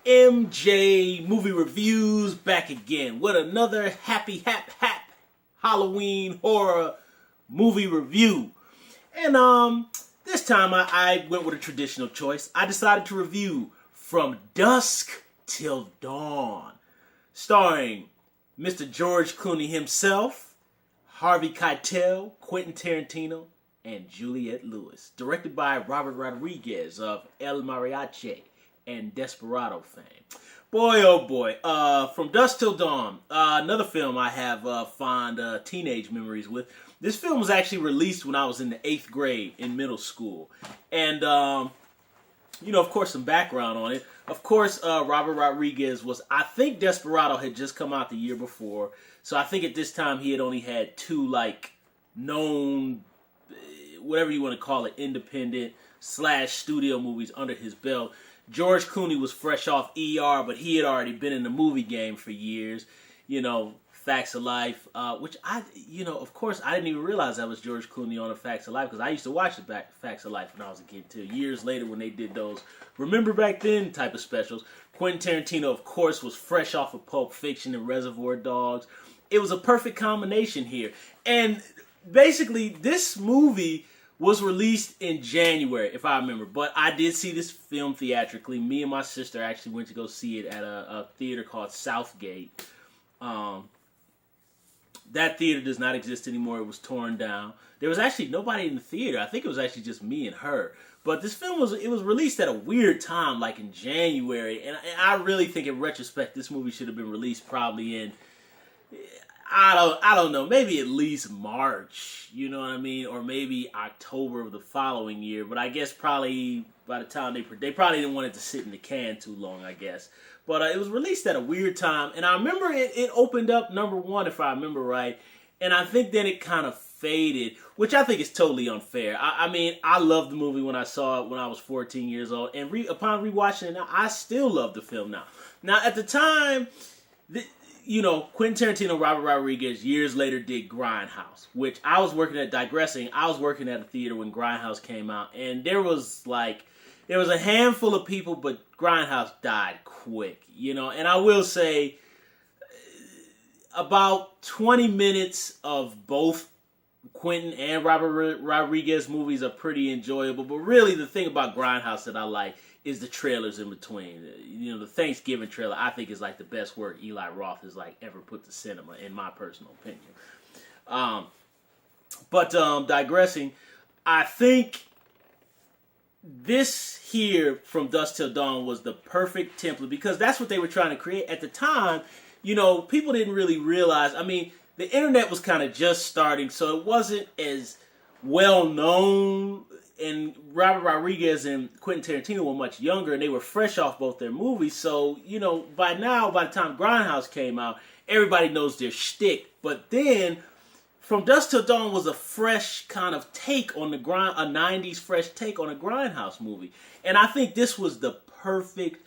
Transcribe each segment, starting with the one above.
MJ Movie Reviews back again with another happy Halloween horror movie review. And this time I went with a traditional choice. I decided to review From Dusk Till Dawn, starring Mr. George Clooney himself, Harvey Keitel, Quentin Tarantino, and Juliette Lewis. Directed by Robert Roderiguz of El Mariachi and Desperado fame. Boy, oh boy. From Dusk Till Dawn, another film I have fond teenage memories with. This film was actually released when I was in the 8th grade in middle school. And, of course, some background on it. Of course, Robert Roderiguz was, I think Desperado had just come out the year before. So I think at this time he had only had two, known, whatever you want to call it, independent / studio movies under his belt. George Clooney was fresh off ER, but he had already been in the movie game for years. Facts of Life, which of course, I didn't even realize that was George Clooney on the Facts of Life, because I used to watch the Facts of Life when I was a kid too. Years later when they did those Remember Back Then type of specials. Quentin Tarantino, of course, was fresh off of Pulp Fiction and Reservoir Dogs. It was a perfect combination here. And basically, this movie was released in January, if I remember. But I did see this film theatrically. Me and my sister actually went to go see it at a theater called Southgate. That theater does not exist anymore. It was torn down. There was actually nobody in the theater. I think it was actually just me and her. But this film was released at a weird time, like in January. And I really think in retrospect, this movie should have been released probably in, I don't know, maybe at least March, you know what I mean? Or maybe October of the following year. But I guess probably by the time they probably didn't want it to sit in the can too long, I guess. But it was released at a weird time. And I remember it opened up #1, if I remember right. And I think then it kind of faded, which I think is totally unfair. I mean, I loved the movie when I saw it when I was 14 years old. And upon rewatching it now, I still love the film now. Now, at the time, Quentin Tarantino, Robert Roderiguz years later did Grindhouse, which I was working at, digressing, I was working at a theater when Grindhouse came out. And there was a handful of people, but Grindhouse died quick, And I will say, about 20 minutes of both Quentin and Robert Roderiguz movies are pretty enjoyable. But really, the thing about Grindhouse that I like is the trailers in between. The Thanksgiving trailer, I think, is the best work Eli Roth has ever put to cinema, in my personal opinion. But digressing, I think this here, From Dusk Till Dawn, was the perfect template, because that's what they were trying to create at the time. People didn't really realize. I mean, the internet was kind of just starting, so it wasn't as well known. And Robert Roderiguz and Quentin Tarantino were much younger, and they were fresh off both their movies. So, by the time Grindhouse came out, everybody knows their shtick. But then, From Dusk Till Dawn was a fresh kind of take on a 90s fresh take on a Grindhouse movie. And I think this was the perfect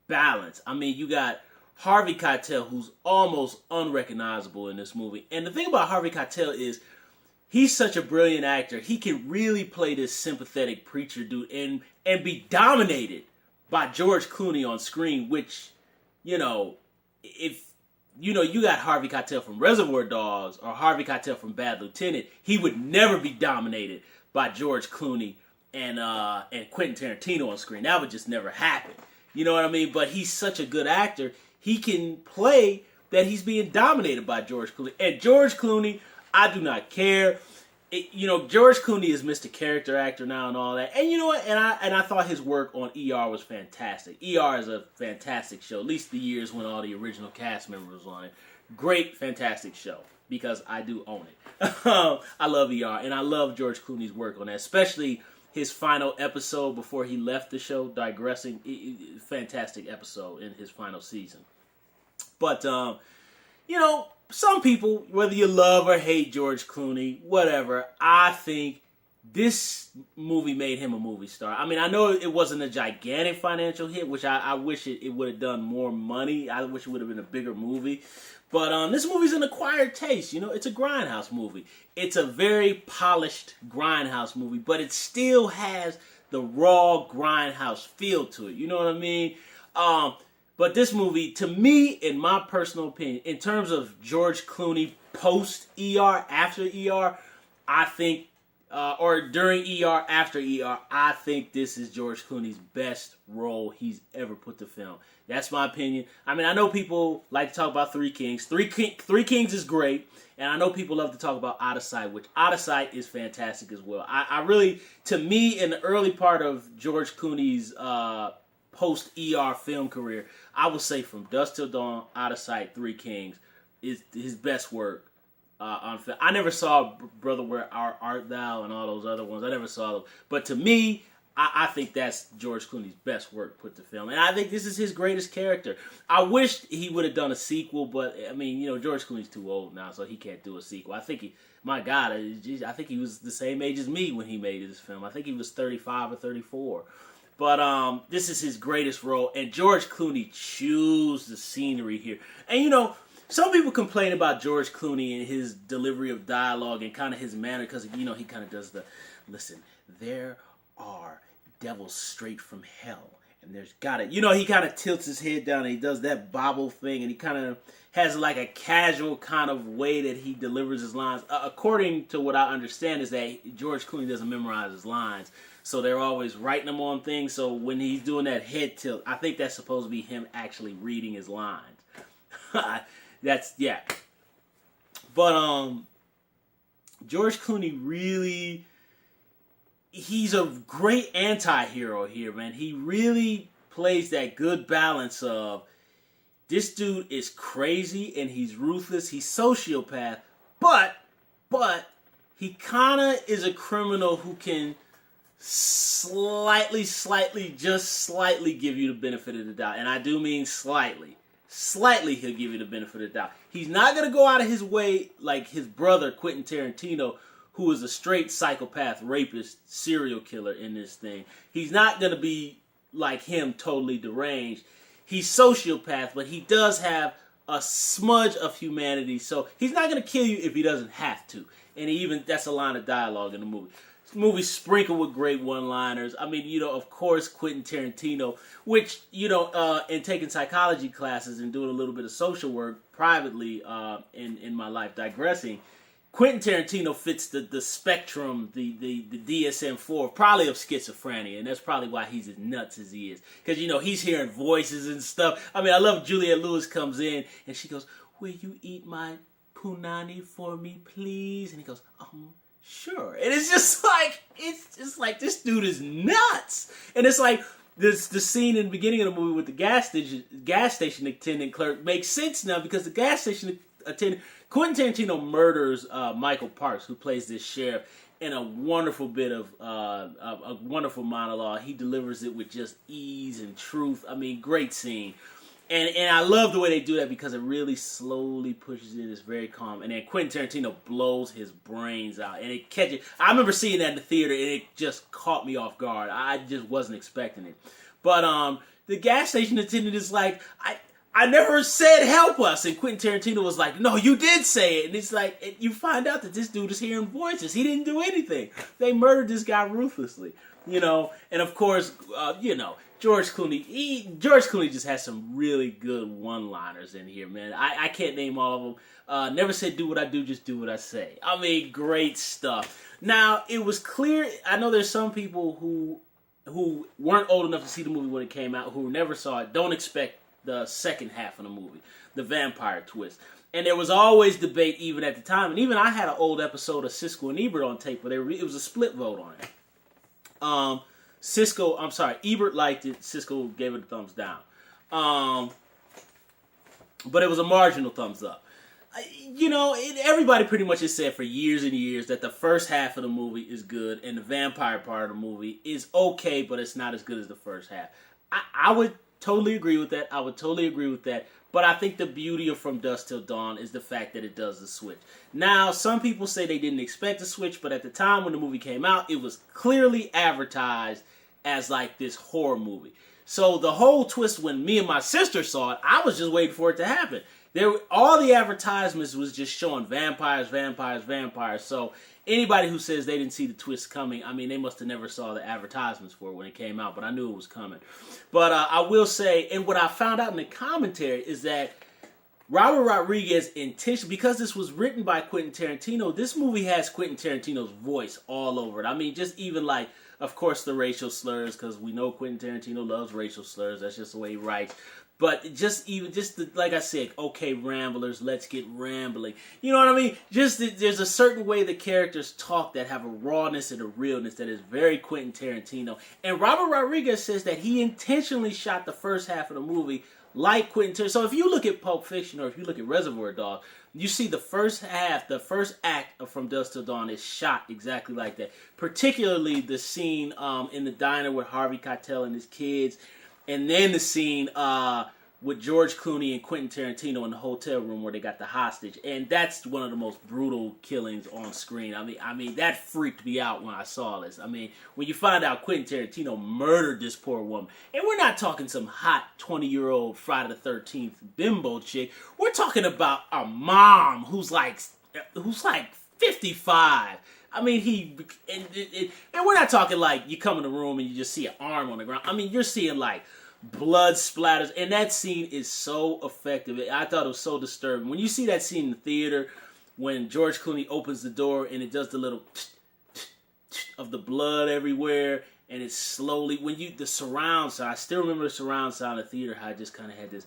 balance. I mean, you got Harvey Keitel, who's almost unrecognizable in this movie. And the thing about Harvey Keitel is, he's such a brilliant actor. He can really play this sympathetic preacher dude and be dominated by George Clooney on screen, which, if you got Harvey Keitel from Reservoir Dogs or Harvey Keitel from Bad Lieutenant, he would never be dominated by George Clooney and Quentin Tarantino on screen. That would just never happen. You know what I mean? But he's such a good actor. He can play that he's being dominated by George Clooney. And George Clooney, I do not care. George Clooney is Mr. Character Actor now and all that. And you know what? And I thought his work on ER was fantastic. ER is a fantastic show. At least the years when all the original cast members were on it. Great, fantastic show. Because I do own it. I love ER. And I love George Clooney's work on that. Especially his final episode before he left the show. Digressing. Fantastic episode in his final season. But, some people, whether you love or hate George Clooney, whatever, I think this movie made him a movie star. I mean, I know it wasn't a gigantic financial hit, which I wish it would have done more money. I wish it would have been a bigger movie. But this movie's an acquired taste. It's a Grindhouse movie. It's a very polished Grindhouse movie, but it still has the raw Grindhouse feel to it. You know what I mean? But this movie, to me, in my personal opinion, in terms of George Clooney post ER, after ER, I think, or during ER, after ER, I think this is George Clooney's best role he's ever put to film. That's my opinion. I mean, I know people like to talk about Three Kings. Three Kings is great, and I know people love to talk about Out of Sight, which Out of Sight is fantastic as well. I really, to me, in the early part of George Clooney's post-ER film career, I would say from Dusk Till Dawn, Out of Sight, Three Kings is his best work on film. I never saw Brother Where Art Thou and all those other ones. I never saw them. But to me, I think that's George Clooney's best work put to film. And I think this is his greatest character. I wish he would have done a sequel, but, I mean, you know, George Clooney's too old now, so he can't do a sequel. I think my God, I think he was the same age as me when he made this film. I think he was 35 or 34. But this is his greatest role, and George Clooney chews the scenery here. And, you know, some people complain about George Clooney and his delivery of dialogue and kind of his manner because, you know, he kind of does the, listen, there are devils straight from hell, and there's gotta, you know, he kind of tilts his head down and he does that bobble thing, and he kind of has like a casual kind of way that he delivers his lines. According to what I understand is that George Clooney doesn't memorize his lines, so they're always writing them on things, so when he's doing that head tilt, I think that's supposed to be him actually reading his lines. That's, yeah. But, George Clooney really, he's a great anti-hero here, man. He really plays that good balance of, this dude is crazy and he's ruthless, he's sociopath, but he kind of is a criminal who can slightly give you the benefit of the doubt. And I do mean slightly. Slightly he'll give you the benefit of the doubt. He's not going to go out of his way like his brother, Quentin Tarantino, who is a straight psychopath, rapist, serial killer in this thing. He's not going to be like him, totally deranged. He's sociopath, but he does have a smudge of humanity, so he's not going to kill you if he doesn't have to. And that's a line of dialogue in the movie. This movie's sprinkled with great one-liners. I mean, you know, of course, Quentin Tarantino, which, you know, in taking psychology classes and doing a little bit of social work privately in my life, digressing, Quentin Tarantino fits the spectrum, the DSM-4, probably of schizophrenia, and that's probably why he's as nuts as he is. Because, you know, he's hearing voices and stuff. I mean, I love Juliette Lewis comes in, and she goes, will you eat my punani for me, please? And he goes, sure. And it's just like this dude is nuts. And it's like the scene in the beginning of the movie with the gas station attendant clerk makes sense now because the gas station attendant, Quentin Tarantino murders Michael Parks, who plays this sheriff, in a wonderful bit of a wonderful monologue. He delivers it with just ease and truth. I mean, great scene. And I love the way they do that because it really slowly pushes in. It's very calm. And then Quentin Tarantino blows his brains out. And it catches. I remember seeing that in the theater and it just caught me off guard. I just wasn't expecting it. But the gas station attendant is like, I never said help us. And Quentin Tarantino was like, no, you did say it. And it's like, you find out that this dude is hearing voices. He didn't do anything. They murdered this guy ruthlessly. You know, and of course, you know, George Clooney just has some really good one-liners in here, man. I can't name all of them. Never said do what I do, just do what I say. I mean, great stuff. Now, it was clear, I know there's some people who weren't old enough to see the movie when it came out, who never saw it, don't expect the second half of the movie, the vampire twist. And there was always debate even at the time, and even I had an old episode of Siskel and Ebert on tape, but it was a split vote on it. Ebert liked it, Siskel gave it a thumbs down. But it was a marginal thumbs up. You know, everybody pretty much has said for years and years that the first half of the movie is good and the vampire part of the movie is okay, but it's not as good as the first half. I would totally agree with that. But I think the beauty of From Dusk Till Dawn is the fact that it does the switch. Now, some people say they didn't expect the switch, but at the time when the movie came out, it was clearly advertised as like this horror movie. So the whole twist, when me and my sister saw it, I was just waiting for it to happen. All the advertisements was just showing vampires, vampires, vampires. So anybody who says they didn't see the twist coming, I mean, they must have never saw the advertisements for it when it came out. But I knew it was coming. But I will say, and what I found out in the commentary is that Robert Rodriguez intentionally, because this was written by Quentin Tarantino, this movie has Quentin Tarantino's voice all over it. I mean, just even like, of course, the racial slurs, because we know Quentin Tarantino loves racial slurs. That's just the way he writes. But like I said, okay, ramblers, let's get rambling. You know what I mean? There's a certain way the characters talk that have a rawness and a realness that is very Quentin Tarantino. And Robert Rodriguez says that he intentionally shot the first half of the movie like Quentin Tarantino. So if you look at Pulp Fiction or if you look at Reservoir Dogs, you see the first half, the first act of From Dusk Till Dawn is shot exactly like that. Particularly the scene in the diner with Harvey Keitel and his kids. And then the scene with George Clooney and Quentin Tarantino in the hotel room where they got the hostage. And that's one of the most brutal killings on screen. I mean, that freaked me out when I saw this. I mean, when you find out Quentin Tarantino murdered this poor woman. And we're not talking some hot 20-year-old Friday the 13th bimbo chick. We're talking about a mom who's like 55. I mean, and we're not talking like you come in the room and you just see an arm on the ground. I mean, you're seeing like blood splatters, and that scene is so effective. I thought it was so disturbing. When you see that scene in the theater, when George Clooney opens the door and it does the little of the blood everywhere, and it's slowly, the surround sound, I still remember the surround sound of the theater, how I just kind of had this,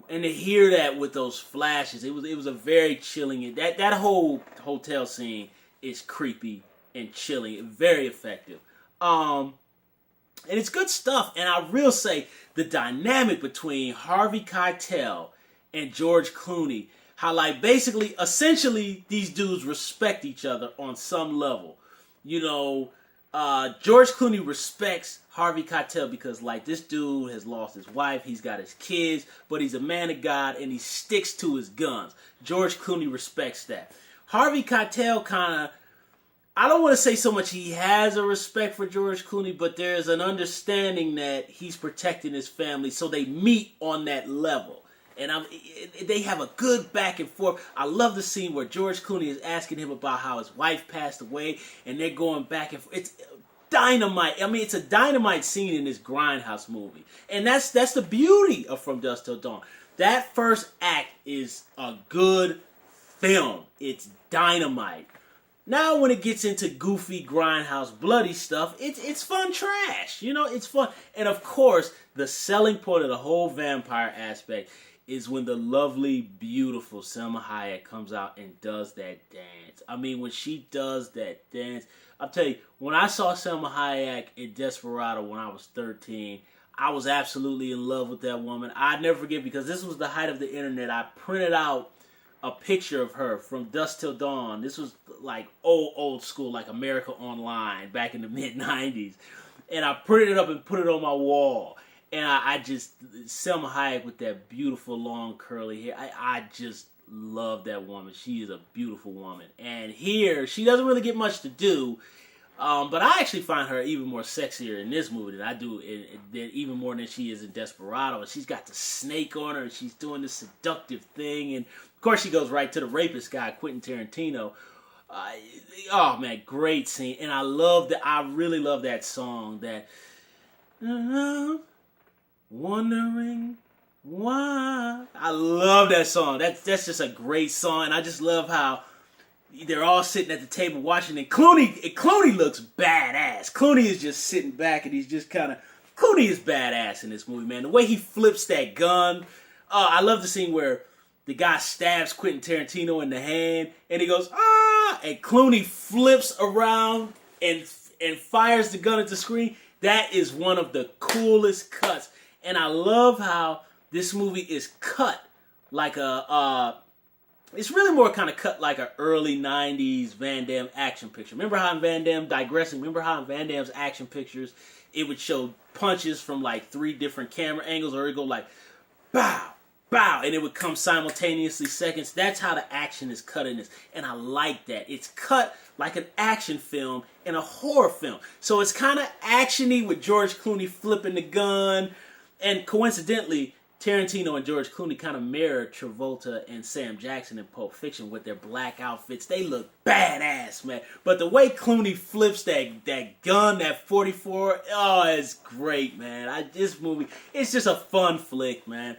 and to hear that with those flashes, it was a very chilling. That whole hotel scene is creepy and chilling, very effective. And it's good stuff. And I will say the dynamic between Harvey Keitel and George Clooney, how like basically, essentially, these dudes respect each other on some level. You know, George Clooney respects Harvey Keitel because, like, this dude has lost his wife, he's got his kids, but he's a man of God and he sticks to his guns. George Clooney respects that. Harvey Keitel kind of, I don't want to say so much he has a respect for George Clooney, but there's an understanding that he's protecting his family, so they meet on that level. And they have a good back and forth. I love the scene where George Clooney is asking him about how his wife passed away, and they're going back and forth. It's dynamite. I mean, it's a dynamite scene in this Grindhouse movie. And that's the beauty of From Dusk Till Dawn. That first act is a good film. It's dynamite. Now when it gets into goofy, grindhouse, bloody stuff, it's fun trash. You know, it's fun. And of course, the selling point of the whole vampire aspect is when the lovely, beautiful Salma Hayek comes out and does that dance. I mean, when she does that dance, I'll tell you, when I saw Salma Hayek in Desperado when I was 13, I was absolutely in love with that woman. I'd never forget, because this was the height of the internet. I printed out a picture of her from Dusk Till Dawn. This was like old school, like America Online back in the mid-90s. And I printed it up and put it on my wall. And I just, Salma Hayek with that beautiful long curly hair, I just love that woman. She is a beautiful woman. And here, she doesn't really get much to do, but I actually find her even more sexier in this movie than I do, even more than she is in Desperado. And she's got the snake on her, and she's doing this seductive thing, and of course, she goes right to the rapist guy, Quentin Tarantino. Oh man, great scene, and I really love that song. That wondering why. I love that song. That's just a great song, and I just love how they're all sitting at the table watching. And Clooney looks badass. Clooney is just sitting back, and he's just kind of. Clooney is badass in this movie, man. The way he flips that gun. I love the scene where the guy stabs Quentin Tarantino in the hand, and he goes, ah! And Clooney flips around and fires the gun at the screen. That is one of the coolest cuts. And I love how this movie is cut like it's really more kind of cut like an early 90s Van Damme action picture. Remember how in Van Damme, remember how in Van Damme's action pictures, it would show punches from like 3 different camera angles, or it would go like, bow, bow, and it would come simultaneously seconds. That's how the action is cut in this, and I like that. It's cut like an action film and a horror film. So it's kind of actiony with George Clooney flipping the gun, and coincidentally, Tarantino and George Clooney kind of mirror Travolta and Sam Jackson in Pulp Fiction with their black outfits. They look badass, man. But the way Clooney flips that gun, that 44, oh, it's great, man. This movie, it's just a fun flick, man.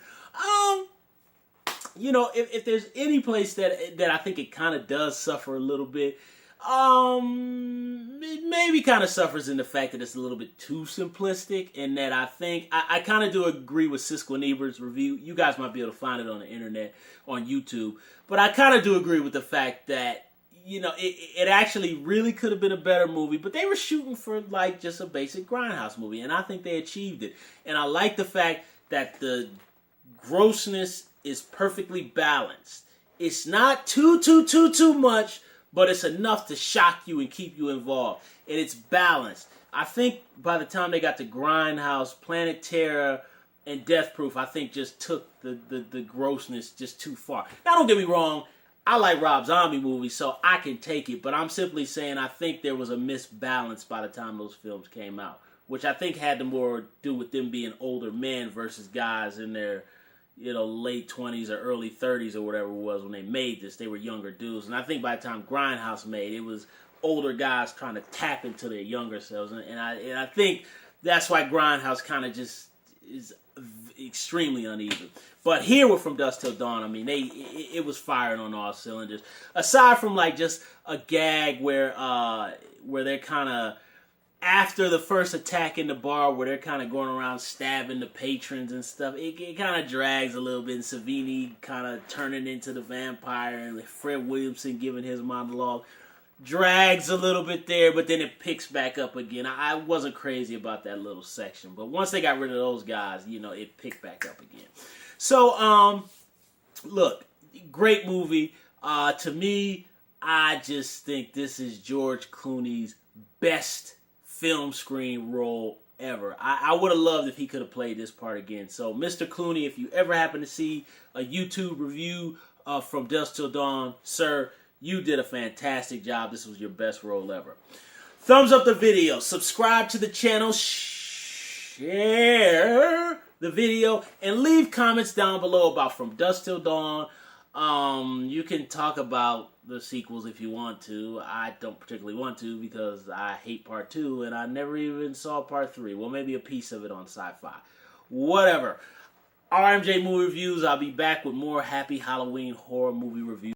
You know, if there's any place that I think it kind of does suffer a little bit, it maybe kind of suffers in the fact that it's a little bit too simplistic, and that I think I kind of do agree with Siskel and Ebert's review. You guys might be able to find it on the internet, on YouTube, but I kind of do agree with the fact that, you know, it actually really could have been a better movie, but they were shooting for like just a basic grindhouse movie, and I think they achieved it. And I like the fact that the grossness is perfectly balanced. It's not too much, but it's enough to shock you and keep you involved. And it's balanced. I think by the time they got to Grindhouse, Planet Terror, and Death Proof, I think just took the grossness just too far. Now, don't get me wrong. I like Rob Zombie movies, so I can take it. But I'm simply saying I think there was a misbalance by the time those films came out, which I think had to more do with them being older men versus guys in their, you know, late 20s or early 30s or whatever it was when they made this. They were younger dudes. And I think by the time Grindhouse made, it was older guys trying to tap into their younger selves. And I think that's why Grindhouse kind of just is extremely uneven. But here we're From Dusk Till Dawn. I mean, it was firing on all cylinders. Aside from like just a gag where they're kind of, after the first attack in the bar, where they're kind of going around stabbing the patrons and stuff, it kind of drags a little bit. And Savini kind of turning into the vampire, and Fred Williamson giving his monologue drags a little bit there, but then it picks back up again. I wasn't crazy about that little section, but once they got rid of those guys, you know, it picked back up again. So, look, great movie. To me, I just think this is George Clooney's best film screen role ever. I would have loved if he could have played this part again. So, Mr. Clooney, if you ever happen to see a YouTube review of From Dusk Till Dawn, sir, you did a fantastic job. This was your best role ever. Thumbs up the video. Subscribe to the channel. Share the video. And leave comments down below about From Dusk Till Dawn. You can talk about the sequels if you want to. I don't particularly want to because I hate part 2 and I never even saw part 3. Well, maybe a piece of it on Sci-Fi. Whatever. RMJ Movie Reviews. I'll be back with more happy Halloween horror movie reviews.